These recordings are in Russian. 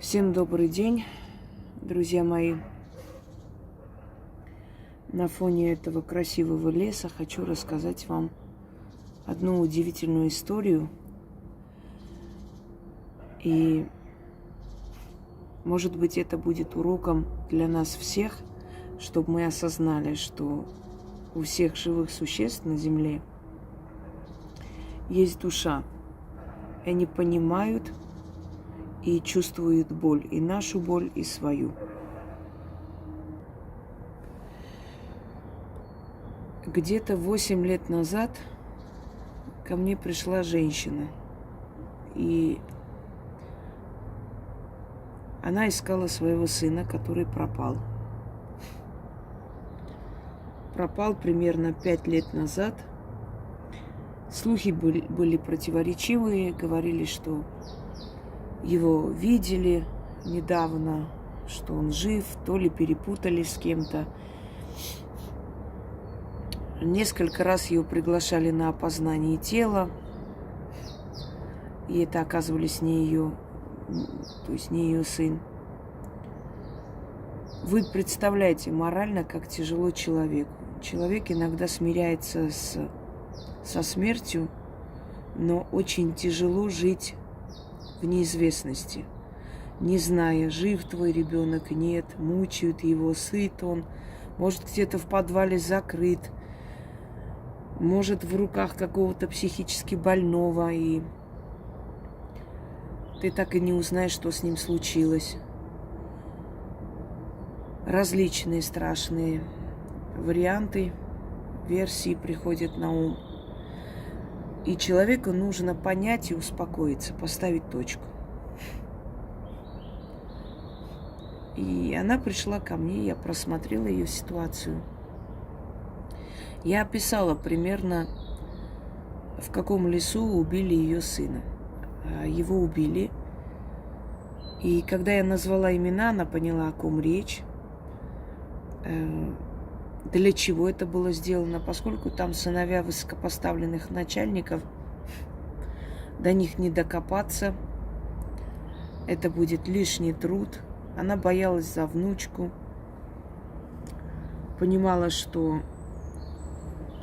Всем добрый день, друзья мои. На фоне этого красивого леса хочу рассказать вам одну удивительную историю. И, может быть, это будет уроком для нас всех, чтобы мы осознали, что у всех живых существ на Земле есть душа. И они понимают и чувствуют боль, и нашу боль, и свою. Где-то 8 лет назад ко мне пришла женщина, и она искала своего сына, который пропал. Пропал примерно 5 лет назад. Слухи были противоречивые, говорили, что его видели недавно, что он жив, то ли перепутали с кем-то. Несколько раз ее приглашали на опознание тела, и это оказывались не ее, то есть не ее сын. Вы представляете морально, как тяжело человеку. Человек иногда смиряется со смертью, но очень тяжело жить в неизвестности, не зная, жив твой ребенок, нет, мучают его, сыт он, может, где-то в подвале закрыт, может, в руках какого-то психически больного, и ты так и не узнаешь, что с ним случилось. Различные страшные варианты, версии приходят на ум. И человеку нужно понять и успокоиться, поставить точку. И она пришла ко мне, я просмотрела ее ситуацию. Я описала примерно, в каком лесу убили ее сына. Его убили. И когда я назвала имена, она поняла, о ком речь. Для чего это было сделано, поскольку там сыновья высокопоставленных начальников, до них не докопаться, это будет лишний труд. Она боялась за внучку, понимала, что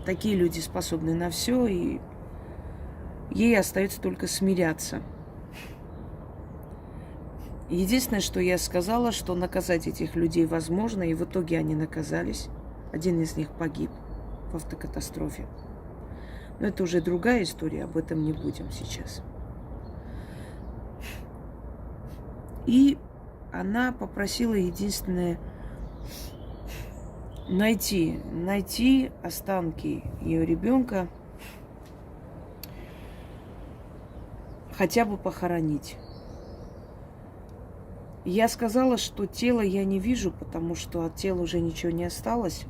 такие люди способны на все, и ей остается только смиряться. Единственное, что я сказала, что наказать этих людей возможно, и в итоге они наказались. Один из них погиб в автокатастрофе. Но это уже другая история, об этом не будем сейчас. И она попросила единственное найти останки ее ребенка, хотя бы похоронить. Я сказала, что тело я не вижу, потому что от тела уже ничего не осталось.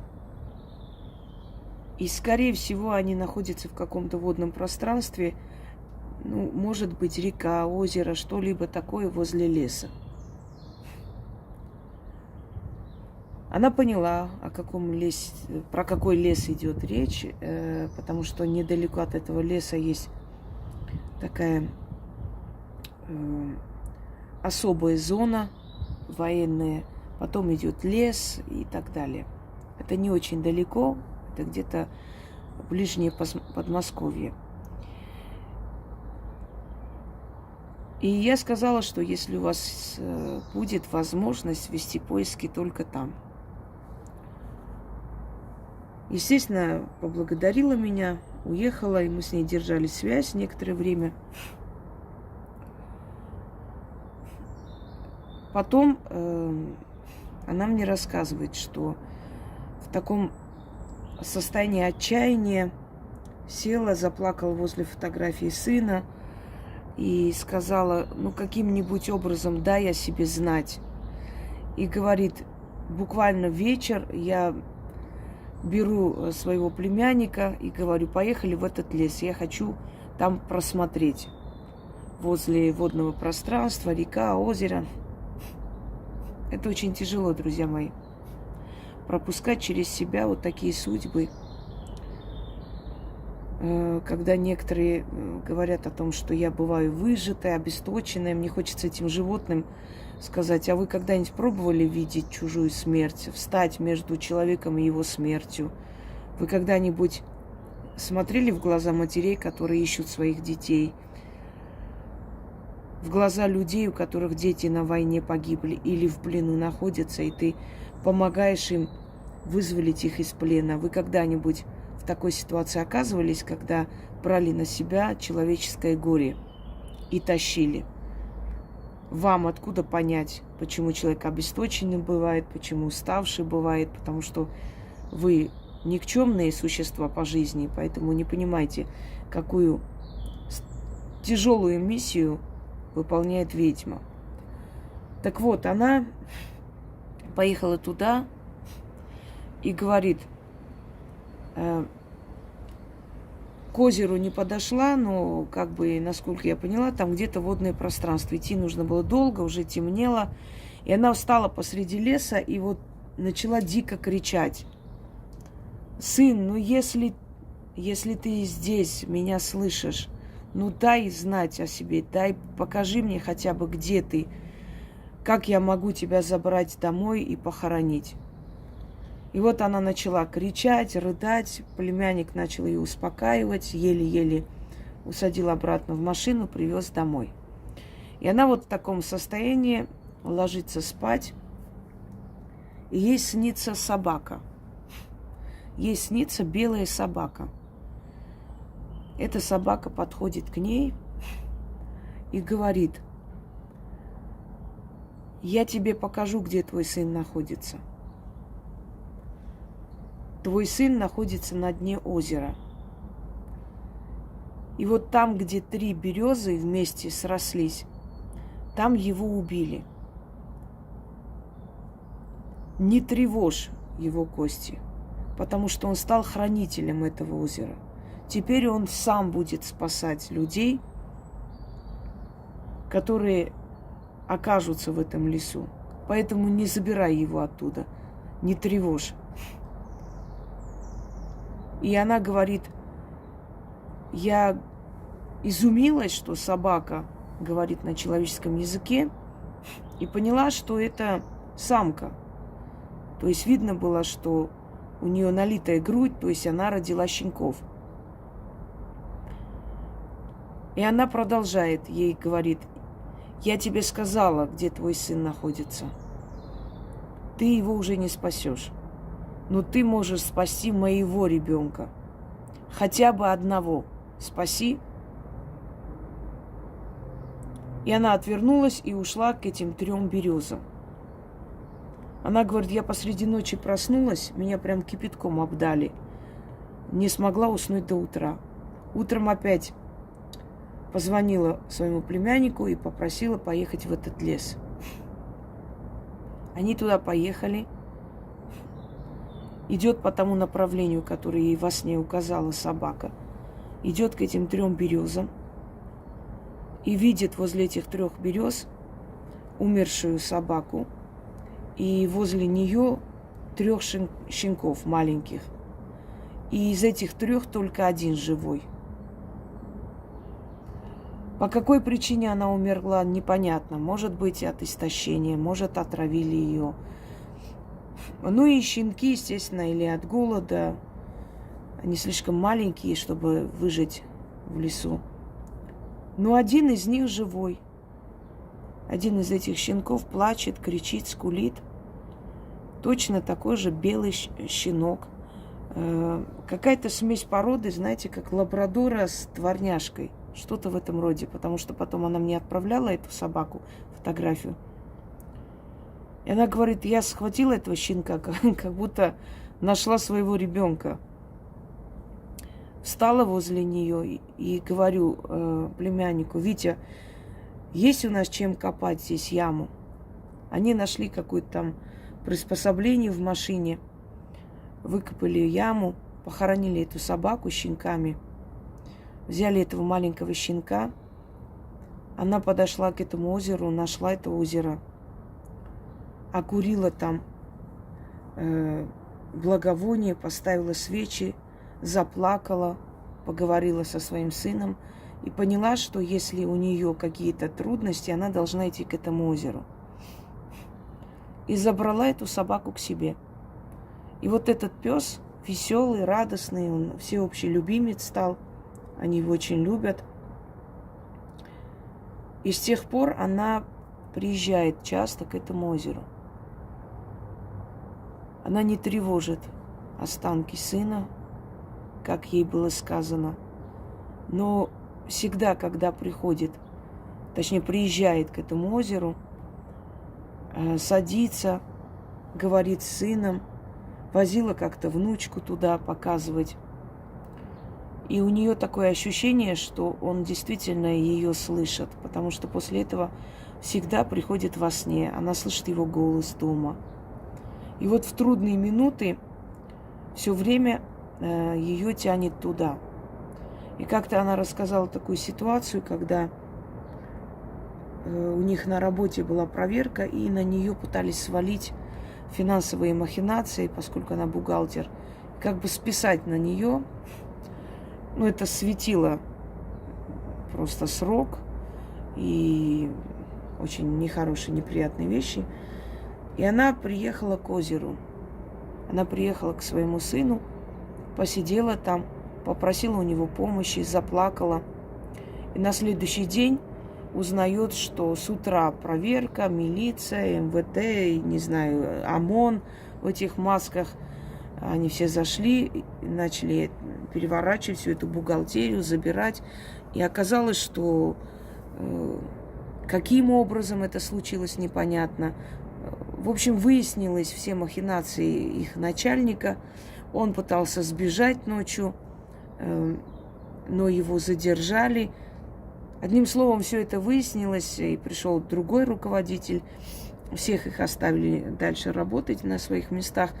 И, скорее всего, они находятся в каком-то водном пространстве, может быть, река, озеро, что-либо такое возле леса. Она поняла, про какой лес идет речь, потому что недалеко от этого леса есть такая особая зона военная, потом идет лес и так далее. Это не очень далеко, это где-то ближнее Подмосковье. И я сказала, что если у вас будет возможность вести поиски только там. Естественно, поблагодарила меня, уехала, и мы с ней держали связь некоторое время. Потом она мне рассказывает, что в таком состоянии отчаяния села, заплакала возле фотографии сына и сказала, каким-нибудь образом дай о себе знать. И говорит, буквально вечер я беру своего племянника и говорю, поехали в этот лес, я хочу там просмотреть. Возле водного пространства, река, озеро. Это очень тяжело, друзья мои. Пропускать через себя вот такие судьбы. когда некоторые говорят о том, что я бываю выжатая, обесточенная, мне хочется этим животным сказать: а вы когда-нибудь пробовали видеть чужую смерть, встать между человеком и его смертью? Вы когда-нибудь смотрели в глаза матерей, которые ищут своих детей? В глаза людей, у которых дети на войне погибли или в плену находятся, и ты помогаешь им вызволить их из плена? Вы когда-нибудь в такой ситуации оказывались, когда брали на себя человеческое горе и тащили? Вам откуда понять, почему человек обесточенный бывает, почему уставший бывает? Потому что вы никчемные существа по жизни, поэтому не понимаете, какую тяжелую миссию выполняет ведьма. Так вот, она поехала туда и говорит: к озеру не подошла, но, как бы, насколько я поняла, там где-то водное пространство. Идти нужно было долго, уже темнело. И она встала посреди леса и вот начала дико кричать: сын, ну если ты здесь меня слышишь, ну дай знать о себе, покажи мне хотя бы, где ты, как я могу тебя забрать домой и похоронить. И вот она начала кричать, рыдать, племянник начал ее успокаивать, еле-еле усадил обратно в машину, привез домой. И она вот в таком состоянии ложится спать, и ей снится собака. Ей снится белая собака. Эта собака подходит к ней и говорит: я тебе покажу, где твой сын находится. Твой сын находится на дне озера. И вот там, где 3 березы вместе срослись, там его убили. Не тревожь его кости, потому что он стал хранителем этого озера. Теперь он сам будет спасать людей, которые окажутся в этом лесу. Поэтому не забирай его оттуда, не тревожь. И она говорит: я изумилась, что собака говорит на человеческом языке, и поняла, что это самка. То есть видно было, что у нее налитая грудь, то есть она родила щенков. И она продолжает, ей говорит: я тебе сказала, где твой сын находится. Ты его уже не спасешь. Но ты можешь спасти моего ребенка. Хотя бы одного спаси. И она отвернулась и ушла к этим 3 березам. Она говорит: я посреди ночи проснулась, меня прям кипятком обдали. Не смогла уснуть до утра. Утром опять позвонила своему племяннику и попросила поехать в этот лес. Они туда поехали. Идет по тому направлению, которое ей во сне указала собака. Идет к этим 3 березам и видит возле этих 3 берез умершую собаку. И возле нее 3 щенков маленьких. И из этих 3 только 1 живой. По какой причине она умерла, непонятно. Может быть, от истощения, может, отравили ее. Ну и щенки, естественно, или от голода. Они слишком маленькие, чтобы выжить в лесу. Но 1 из них живой. 1 из этих щенков плачет, кричит, скулит. Точно такой же белый щенок. Какая-то смесь породы, знаете, как лабрадора с дворняжкой. Что-то в этом роде. Потому что потом она мне отправляла эту собаку, фотографию. И она говорит: я схватила этого щенка, как будто нашла своего ребенка. Встала возле нее и говорю племяннику: Витя, есть у нас чем копать здесь яму? Они нашли какое-то там приспособление в машине, выкопали яму, похоронили эту собаку с щенками, взяли этого маленького щенка. Она подошла к этому озеру, нашла это озеро, окурила там благовоние, поставила свечи, заплакала, поговорила со своим сыном и поняла, что если у нее какие-то трудности, она должна идти к этому озеру. И забрала эту собаку к себе. И вот этот пес веселый, радостный, он всеобщий любимец стал. Они его очень любят. И с тех пор она приезжает часто к этому озеру. Она не тревожит останки сына, как ей было сказано. Но всегда, когда приходит, точнее, приезжает к этому озеру, садится, говорит с сыном, возила как-то внучку туда показывать. И у нее такое ощущение, что он действительно ее слышит, потому что после этого всегда приходит во сне. Она слышит его голос дома. И вот в трудные минуты все время ее тянет туда. И как-то она рассказала такую ситуацию, когда у них на работе была проверка, и на нее пытались свалить финансовые махинации, поскольку она бухгалтер, как бы списать на нее. Ну, это светило просто срок и очень нехорошие, неприятные вещи. И она приехала к озеру. Она приехала к своему сыну, посидела там, попросила у него помощи, заплакала. И на следующий день узнает, что с утра проверка, милиция, МВД, не знаю, ОМОН в этих масках. Они все зашли, начали переворачивать всю эту бухгалтерию, забирать. И оказалось, что каким образом это случилось, непонятно. В общем, выяснилось все махинации их начальника. Он пытался сбежать ночью, но его задержали. Одним словом, все это выяснилось, и пришел другой руководитель. Всех их оставили дальше работать на своих местах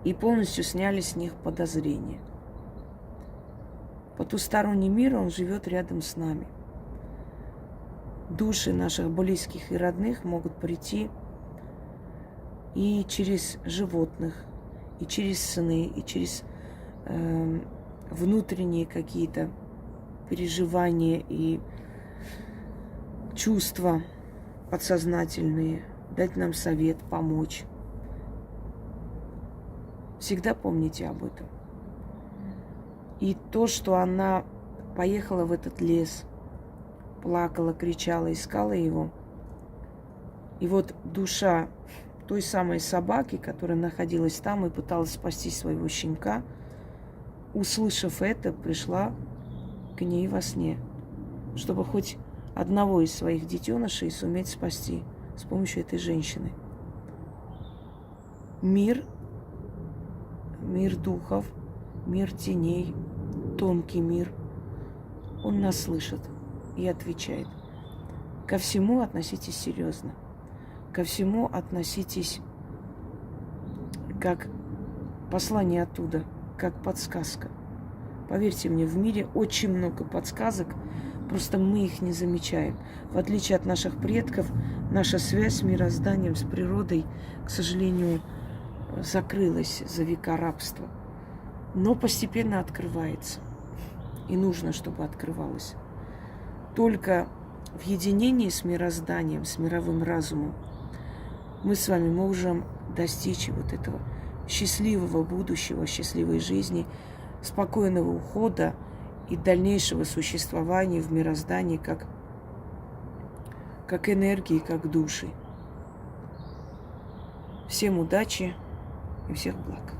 и полностью сняли с них подозрения. Потусторонний мир, он живет рядом с нами. Души наших близких и родных могут прийти и через животных, и через сны, и через внутренние какие-то переживания и чувства подсознательные, дать нам совет, помочь. Всегда помните об этом. И то, что она поехала в этот лес, плакала, кричала, искала его. И вот душа той самой собаки, которая находилась там и пыталась спасти своего щенка, услышав это, пришла к ней во сне, чтобы хоть одного из своих детенышей суметь спасти с помощью этой женщины. Мир духов, мир теней, тонкий мир, он нас слышит и отвечает. Ко всему относитесь серьезно. Ко всему относитесь как послание оттуда, как подсказка. Поверьте мне, в мире очень много подсказок, просто мы их не замечаем. В отличие от наших предков, наша связь с мирозданием, с природой, к сожалению, закрылась за века рабства. Но постепенно открывается. И нужно, чтобы открывалось. Только в единении с мирозданием, с мировым разумом мы с вами можем достичь вот этого счастливого будущего, счастливой жизни, спокойного ухода и дальнейшего существования в мироздании как энергии, как души. Всем удачи и всех благ.